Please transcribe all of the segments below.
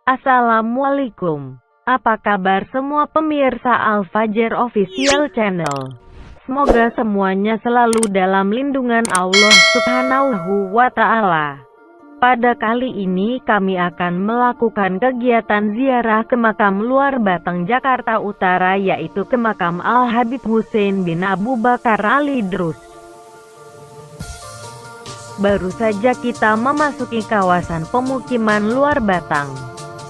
Assalamualaikum. Apa kabar semua pemirsa Al-Fajr Official Channel? Semoga semuanya selalu dalam lindungan Allah Subhanahu wa Ta'ala. Pada kali ini kami akan melakukan kegiatan ziarah ke makam Luar Batang, Jakarta Utara, yaitu ke makam Al-Habib Husein bin Abu Bakar Ali Idrus. Baru saja kita memasuki kawasan pemukiman Luar Batang.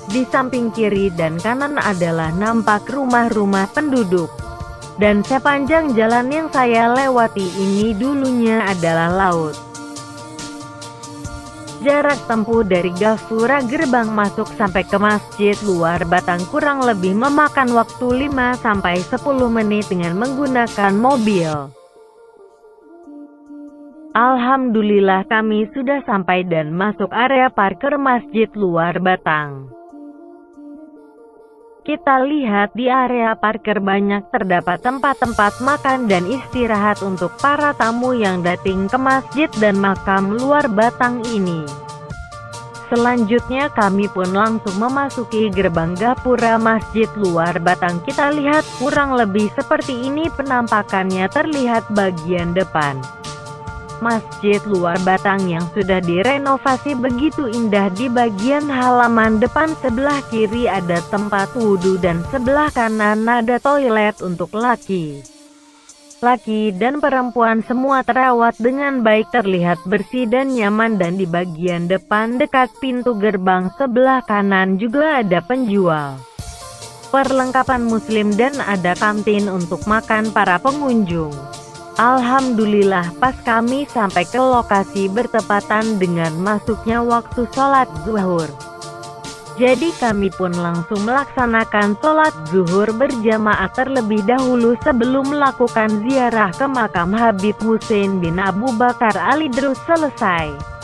Di samping kiri dan kanan adalah nampak rumah-rumah penduduk. Dan sepanjang jalan yang saya lewati ini dulunya adalah laut. Jarak tempuh dari Gapura gerbang masuk sampai ke Masjid Luar Batang kurang lebih memakan waktu 5-10 menit dengan menggunakan mobil. Alhamdulillah kami sudah sampai dan masuk area parkir Masjid Luar Batang. Kita lihat di area parkir banyak terdapat tempat-tempat makan dan istirahat untuk para tamu yang datang ke masjid dan makam Luar Batang ini. Selanjutnya kami pun langsung memasuki gerbang Gapura Masjid Luar Batang. Kita lihat kurang lebih seperti ini penampakannya, terlihat bagian depan Masjid Luar Batang yang sudah direnovasi begitu indah. Di bagian halaman depan sebelah kiri ada tempat wudhu dan sebelah kanan ada toilet untuk laki dan perempuan, semua terawat dengan baik, terlihat bersih dan nyaman. Dan di bagian depan dekat pintu gerbang sebelah kanan juga ada penjual perlengkapan muslim dan ada kantin untuk makan para pengunjung. Alhamdulillah pas kami sampai ke lokasi bertepatan dengan masuknya waktu sholat zuhur. Jadi kami pun langsung melaksanakan sholat zuhur berjamaah terlebih dahulu sebelum melakukan ziarah ke makam Habib Husein bin Abu Bakar Ali Idrus selesai.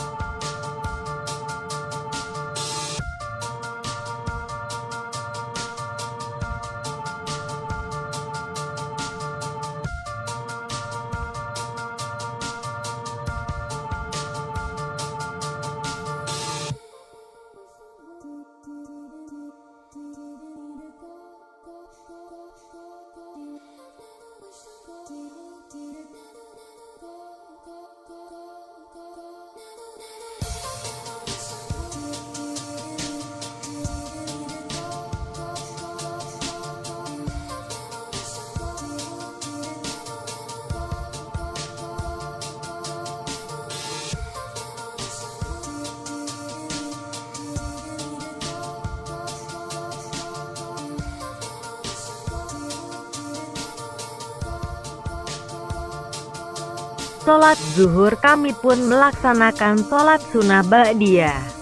Sholat zuhur kami pun melaksanakan sholat sunnah ba'diyah.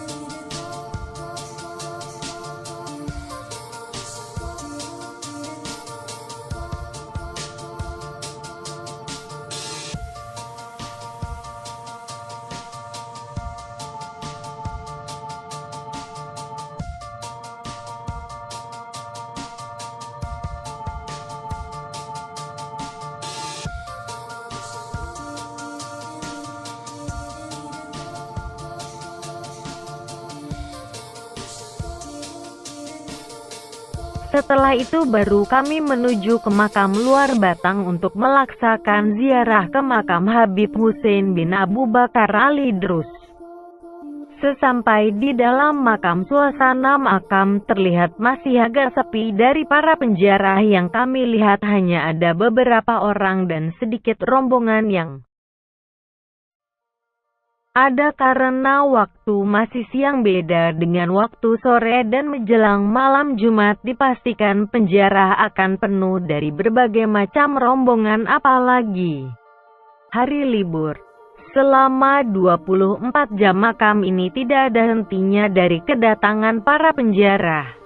Setelah itu baru kami menuju ke makam Luar Batang untuk melaksanakan ziarah ke makam Habib Husein bin Abu Bakar Ali Idrus. Sesampai di dalam makam, suasana makam terlihat masih agak sepi. Dari para penziarah yang kami lihat hanya ada beberapa orang dan sedikit rombongan yang ada karena waktu masih siang, beda dengan waktu sore dan menjelang malam Jumat. Dipastikan penziarah akan penuh dari berbagai macam rombongan, apalagi hari libur. Selama 24 jam makam ini tidak ada hentinya dari kedatangan para penziarah.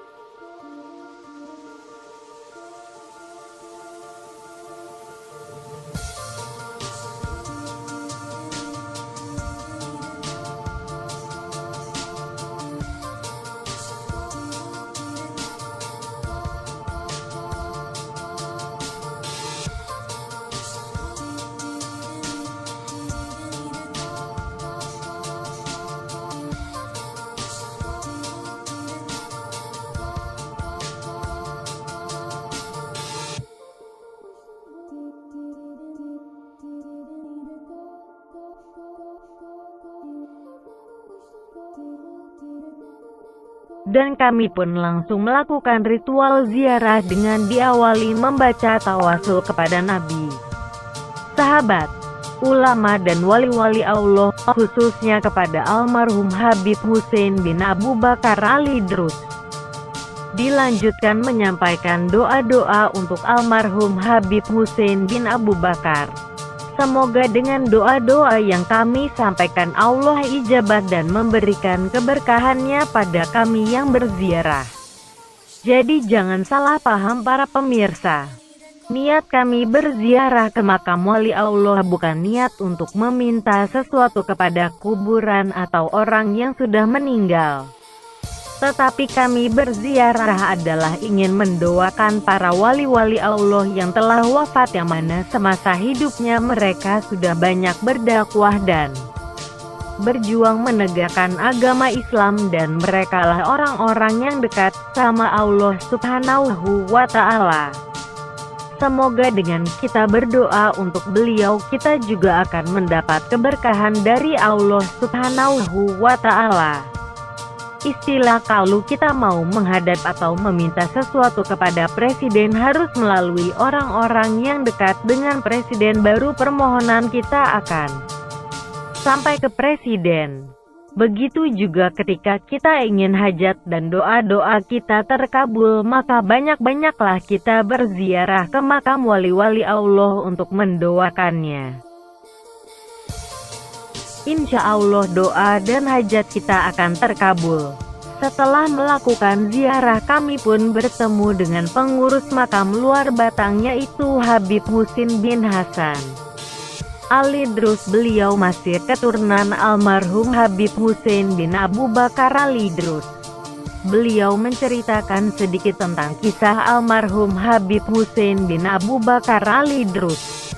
Dan kami pun langsung melakukan ritual ziarah dengan diawali membaca tawasul kepada Nabi, sahabat, ulama dan wali-wali Allah, khususnya kepada almarhum Habib Hussein bin Abu Bakar Ali Drus. Dilanjutkan menyampaikan doa-doa untuk almarhum Habib Hussein bin Abu Bakar. Semoga dengan doa-doa yang kami sampaikan Allah ijabah dan memberikan keberkahannya pada kami yang berziarah. Jadi jangan salah paham para pemirsa. Niat kami berziarah ke makam wali Allah bukan niat untuk meminta sesuatu kepada kuburan atau orang yang sudah meninggal. Tetapi kami berziarah adalah ingin mendoakan para wali-wali Allah yang telah wafat, yang mana semasa hidupnya mereka sudah banyak berdakwah dan berjuang menegakkan agama Islam, dan merekalah orang-orang yang dekat sama Allah Subhanahu wa Ta'ala. Semoga dengan kita berdoa untuk beliau, kita juga akan mendapat keberkahan dari Allah Subhanahu wa Ta'ala. Istilah kalau kita mau menghadap atau meminta sesuatu kepada presiden harus melalui orang-orang yang dekat dengan presiden, baru permohonan kita akan sampai ke presiden. Begitu juga ketika kita ingin hajat dan doa-doa kita terkabul, maka banyak-banyaklah kita berziarah ke makam wali-wali Allah untuk mendoakannya. Insya Allah doa dan hajat kita akan terkabul. Setelah melakukan ziarah, kami pun bertemu dengan pengurus makam luar Batang, yaitu Habib Husin bin Hasan Ali Drus. Beliau masih keturunan almarhum Habib Hussein bin Abu Bakar Ali Drus. Beliau menceritakan sedikit tentang kisah almarhum Habib Hussein bin Abu Bakar Ali Drus.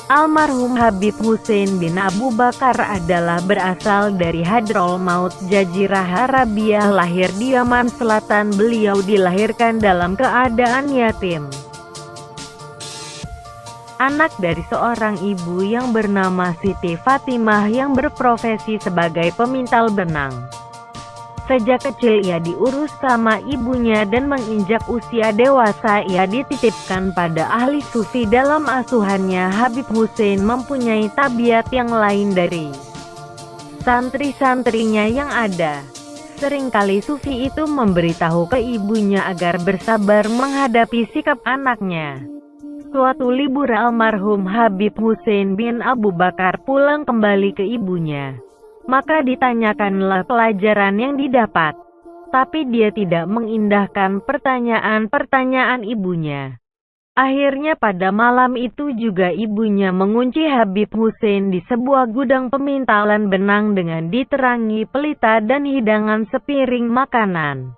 Almarhum Habib Hussein bin Abu Bakar adalah berasal dari Hadramaut, Jazirah Arabia, lahir di Yaman Selatan. Beliau dilahirkan dalam keadaan yatim, anak dari seorang ibu yang bernama Siti Fatimah yang berprofesi sebagai pemintal benang. Sejak kecil ia diurus sama ibunya, dan menginjak usia dewasa ia dititipkan pada ahli sufi. Dalam asuhannya, Habib Hussein mempunyai tabiat yang lain dari santri-santrinya yang ada. Seringkali sufi itu memberitahu ke ibunya agar bersabar menghadapi sikap anaknya. Suatu libur almarhum Habib Hussein bin Abu Bakar pulang kembali ke ibunya. Maka ditanyakanlah pelajaran yang didapat. Tapi dia tidak mengindahkan pertanyaan-pertanyaan ibunya. Akhirnya pada malam itu juga ibunya mengunci Habib Hussein di sebuah gudang pemintalan benang dengan diterangi pelita dan hidangan sepiring makanan.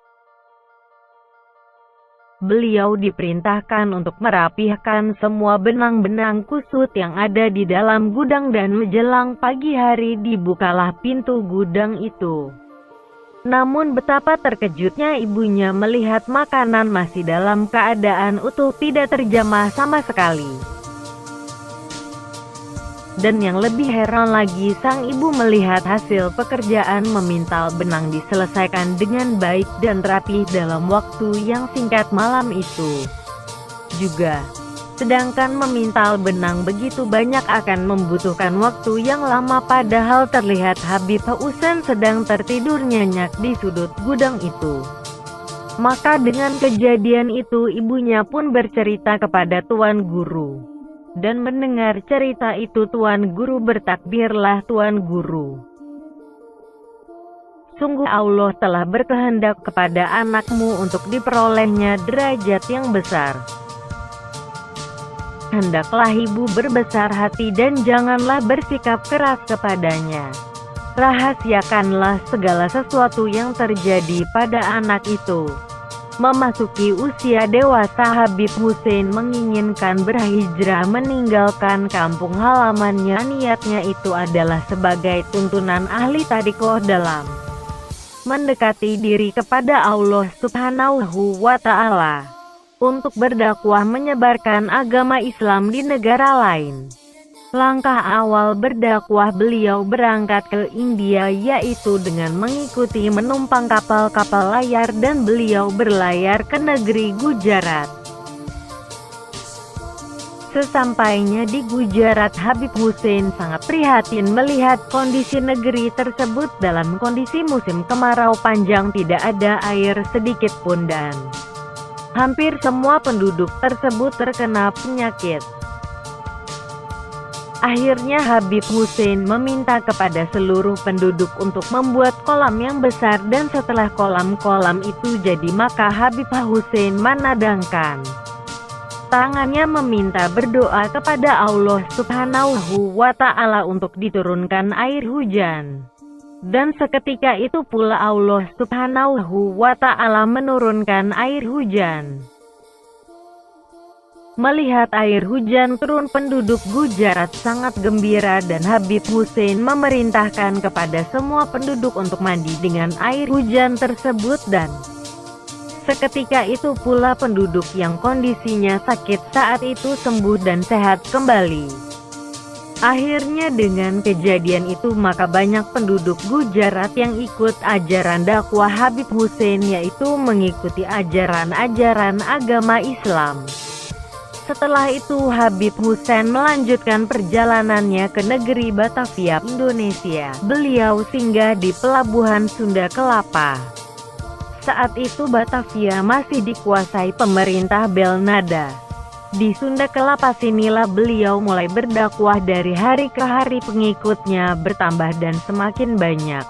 Beliau diperintahkan untuk merapihkan semua benang-benang kusut yang ada di dalam gudang, dan menjelang pagi hari dibukalah pintu gudang itu. Namun betapa terkejutnya ibunya melihat makanan masih dalam keadaan utuh, tidak terjamah sama sekali. Dan yang lebih heran lagi, sang ibu melihat hasil pekerjaan memintal benang diselesaikan dengan baik dan rapi dalam waktu yang singkat malam itu juga. Sedangkan memintal benang begitu banyak akan membutuhkan waktu yang lama, padahal terlihat Habib Hussein sedang tertidur nyenyak di sudut gudang itu. Maka dengan kejadian itu ibunya pun bercerita kepada Tuan Guru. Dan mendengar cerita itu Tuan Guru bertakbirlah, Tuan Guru, sungguh Allah telah berkehendak kepada anakmu untuk diperolehnya derajat yang besar. Hendaklah ibu berbesar hati dan janganlah bersikap keras kepadanya. Rahasiakanlah segala sesuatu yang terjadi pada anak itu. Memasuki usia dewasa, Habib Hussein menginginkan berhijrah meninggalkan kampung halamannya. Niatnya itu adalah sebagai tuntunan ahli tariqah dalam mendekati diri kepada Allah Subhanahu wa Ta'ala, untuk berdakwah menyebarkan agama Islam di negara lain. Langkah awal berdakwah beliau berangkat ke India yaitu dengan mengikuti menumpang kapal-kapal layar dan beliau berlayar ke negeri Gujarat. Sesampainya di Gujarat, Habib Hussein sangat prihatin melihat kondisi negeri tersebut dalam kondisi musim kemarau panjang, tidak ada air sedikit pun dan hampir semua penduduk tersebut terkena penyakit. Akhirnya Habib Hussein meminta kepada seluruh penduduk untuk membuat kolam yang besar, dan setelah kolam-kolam itu jadi maka Habib Hussein menadangkan tangannya meminta berdoa kepada Allah Subhanahu wa Ta'ala untuk diturunkan air hujan. Dan seketika itu pula Allah Subhanahu wa Ta'ala menurunkan air hujan. Melihat air hujan turun, penduduk Gujarat sangat gembira dan Habib Hussein memerintahkan kepada semua penduduk untuk mandi dengan air hujan tersebut, dan seketika itu pula penduduk yang kondisinya sakit saat itu sembuh dan sehat kembali. Akhirnya dengan kejadian itu maka banyak penduduk Gujarat yang ikut ajaran dakwah Habib Hussein, yaitu mengikuti ajaran-ajaran agama Islam. Setelah itu Habib Hussein melanjutkan perjalanannya ke negeri Batavia, Indonesia. Beliau singgah di pelabuhan Sunda Kelapa. Saat itu Batavia masih dikuasai pemerintah Belanda. Di Sunda Kelapa sinilah beliau mulai berdakwah, dari hari ke hari pengikutnya bertambah dan semakin banyak.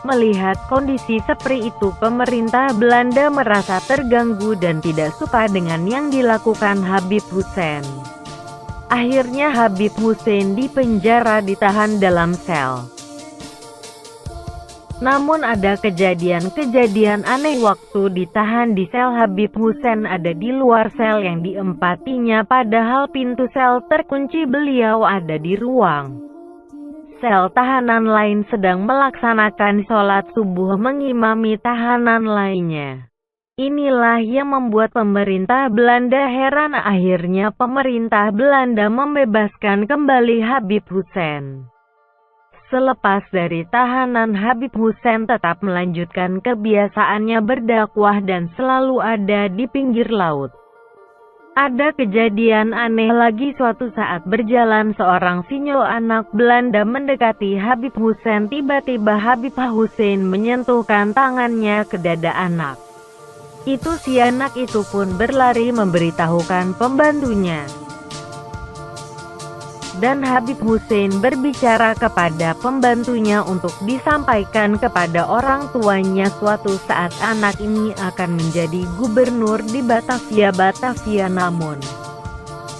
Melihat kondisi seperti itu, pemerintah Belanda merasa terganggu dan tidak suka dengan yang dilakukan Habib Hussein. Akhirnya Habib Hussein dipenjara, ditahan dalam sel. Namun ada kejadian-kejadian aneh waktu ditahan di sel. Habib Hussein ada di luar sel yang diempatinya, padahal pintu sel terkunci. Beliau ada di ruang sel tahanan lain sedang melaksanakan sholat subuh mengimami tahanan lainnya. Inilah yang membuat pemerintah Belanda heran. Akhirnya pemerintah Belanda membebaskan kembali Habib Hussein. Selepas dari tahanan, Habib Hussein tetap melanjutkan kebiasaannya berdakwah dan selalu ada di pinggir laut. Ada kejadian aneh lagi. Suatu saat berjalan, seorang sinyo anak Belanda mendekati Habib Hussein. Tiba-tiba Habib Hussein menyentuhkan tangannya ke dada anak itu. Si anak itu pun berlari memberitahukan pembantunya. Dan Habib Hussein berbicara kepada pembantunya untuk disampaikan kepada orang tuanya suatu saat anak ini akan menjadi gubernur di Batavia. Namun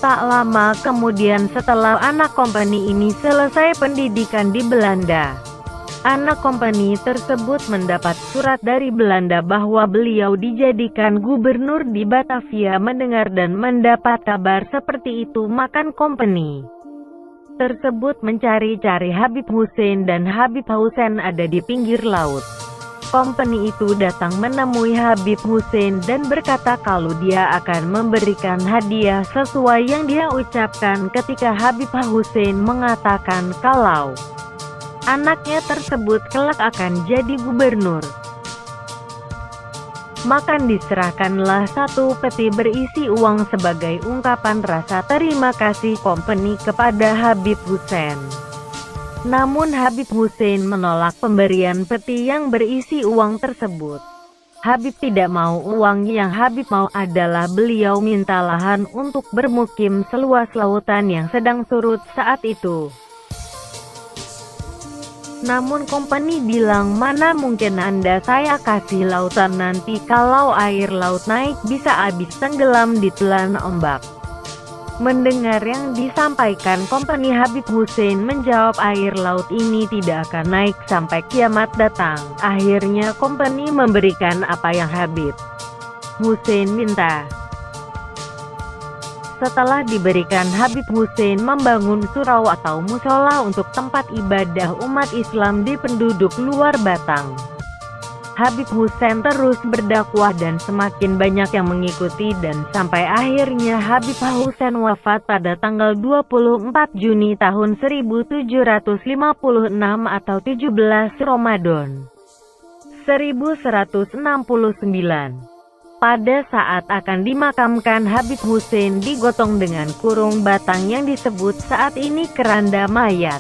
tak lama kemudian, setelah anak kompeni ini selesai pendidikan di Belanda, anak kompeni tersebut mendapat surat dari Belanda bahwa beliau dijadikan gubernur di Batavia. Mendengar dan mendapat kabar seperti itu, maka kompeni tersebut mencari-cari Habib Hussein, dan Habib Hussein ada di pinggir laut. Kompeni itu datang menemui Habib Hussein dan berkata kalau dia akan memberikan hadiah sesuai yang dia ucapkan ketika Habib Hussein mengatakan kalau anaknya tersebut kelak akan jadi gubernur. Maka diserahkanlah satu peti berisi uang sebagai ungkapan rasa terima kasih kompeni kepada Habib Hussein. Namun Habib Hussein menolak pemberian peti yang berisi uang tersebut. Habib tidak mau uang, yang Habib mau adalah beliau minta lahan untuk bermukim seluas lautan yang sedang surut saat itu. Namun kompeni bilang, mana mungkin Anda saya kasih lautan, nanti kalau air laut naik bisa habis tenggelam ditelan ombak. Mendengar yang disampaikan kompeni, Habib Hussein menjawab air laut ini tidak akan naik sampai kiamat datang. Akhirnya kompeni memberikan apa yang Habib Hussein minta. Setelah diberikan, Habib Hussein membangun surau atau musola untuk tempat ibadah umat Islam di penduduk luar Batang. Habib Hussein terus berdakwah dan semakin banyak yang mengikuti, dan sampai akhirnya Habib Hussein wafat pada tanggal 24 Juni tahun 1756 atau 17 Ramadan 1169. Pada saat akan dimakamkan, Habib Hussein digotong dengan kurung batang yang disebut saat ini keranda mayat.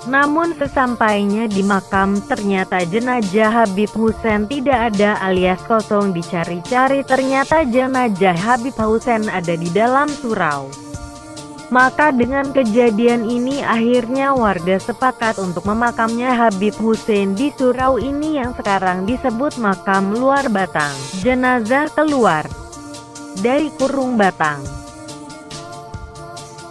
Namun sesampainya di makam, ternyata jenazah Habib Hussein tidak ada alias kosong. Dicari-cari, ternyata jenazah Habib Hussein ada di dalam surau. Maka dengan kejadian ini akhirnya warga sepakat untuk memakamnya Habib Hussein di surau ini yang sekarang disebut makam luar batang. Jenazah keluar dari kurung batang.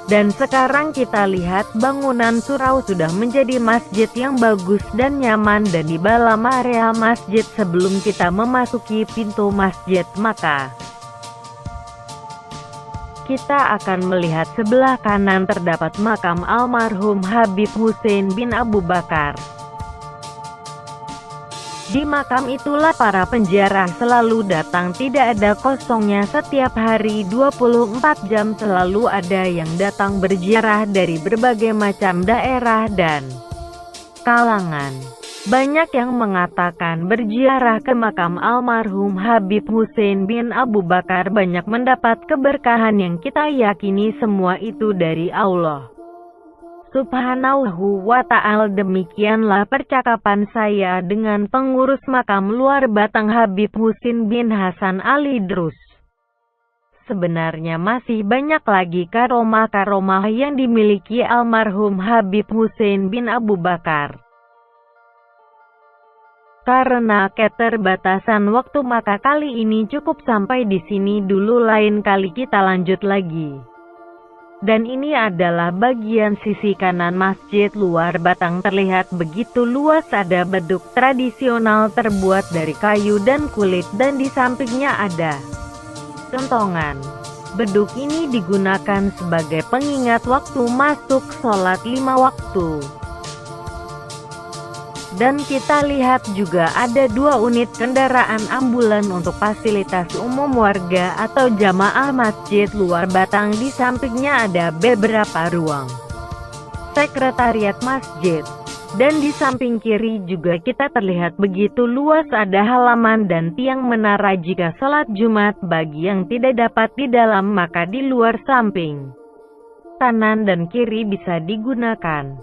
Dan sekarang kita lihat bangunan surau sudah menjadi masjid yang bagus dan nyaman, dan di dalam area masjid sebelum kita memasuki pintu masjid, maka kita akan melihat sebelah kanan terdapat makam almarhum Habib Hussein bin Abu Bakar. Di makam itulah para penziarah selalu datang, tidak ada kosongnya. Setiap hari 24 jam selalu ada yang datang berziarah dari berbagai macam daerah dan kalangan. Banyak yang mengatakan berziarah ke makam almarhum Habib Hussein bin Abu Bakar banyak mendapat keberkahan, yang kita yakini semua itu dari Allah Subhanahu wa Ta'ala. Demikianlah percakapan saya dengan pengurus makam luar batang Habib Hussein bin Hasan Ali Drus. Sebenarnya masih banyak lagi karomah-karomah yang dimiliki almarhum Habib Hussein bin Abu Bakar. Karena keterbatasan waktu, maka kali ini cukup sampai di sini dulu, lain kali kita lanjut lagi. Dan ini adalah bagian sisi kanan masjid luar batang, terlihat begitu luas. Ada beduk tradisional terbuat dari kayu dan kulit, dan di sampingnya ada kentongan. Beduk ini digunakan sebagai pengingat waktu masuk sholat 5 waktu. Dan kita lihat juga ada 2 unit kendaraan ambulan untuk fasilitas umum warga atau jamaah masjid luar batang. Di sampingnya ada beberapa ruang sekretariat masjid. Dan di samping kiri juga kita terlihat begitu luas, ada halaman dan tiang menara jika sholat Jumat. Bagi yang tidak dapat di dalam, maka di luar samping kanan dan kiri bisa digunakan.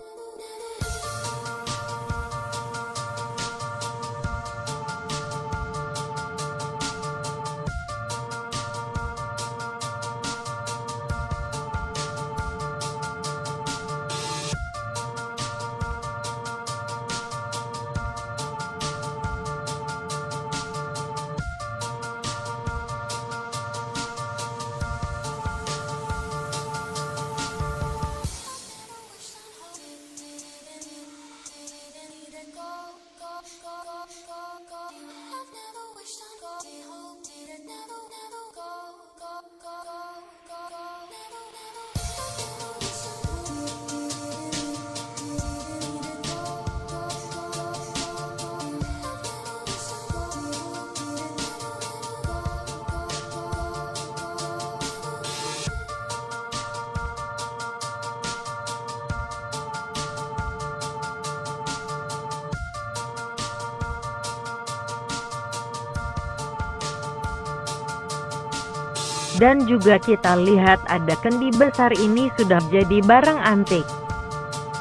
Dan juga kita lihat ada kendi besar, ini sudah jadi barang antik.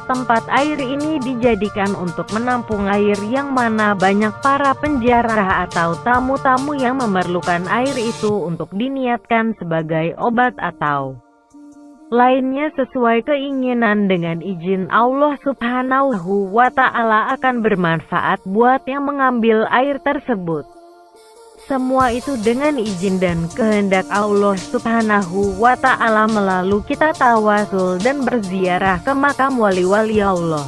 Tempat air ini dijadikan untuk menampung air, yang mana banyak para penziarah atau tamu-tamu yang memerlukan air itu untuk diniatkan sebagai obat atau lainnya sesuai keinginan. Dengan izin Allah Subhanahu wa Ta'ala akan bermanfaat buat yang mengambil air tersebut. Semua itu dengan izin dan kehendak Allah Subhanahu wa Ta'ala, melalui kita tawasul dan berziarah ke makam wali-wali Allah.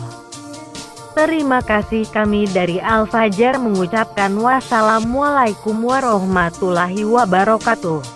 Terima kasih. Kami dari Al Fajar mengucapkan wassalamualaikum warahmatullahi wabarakatuh.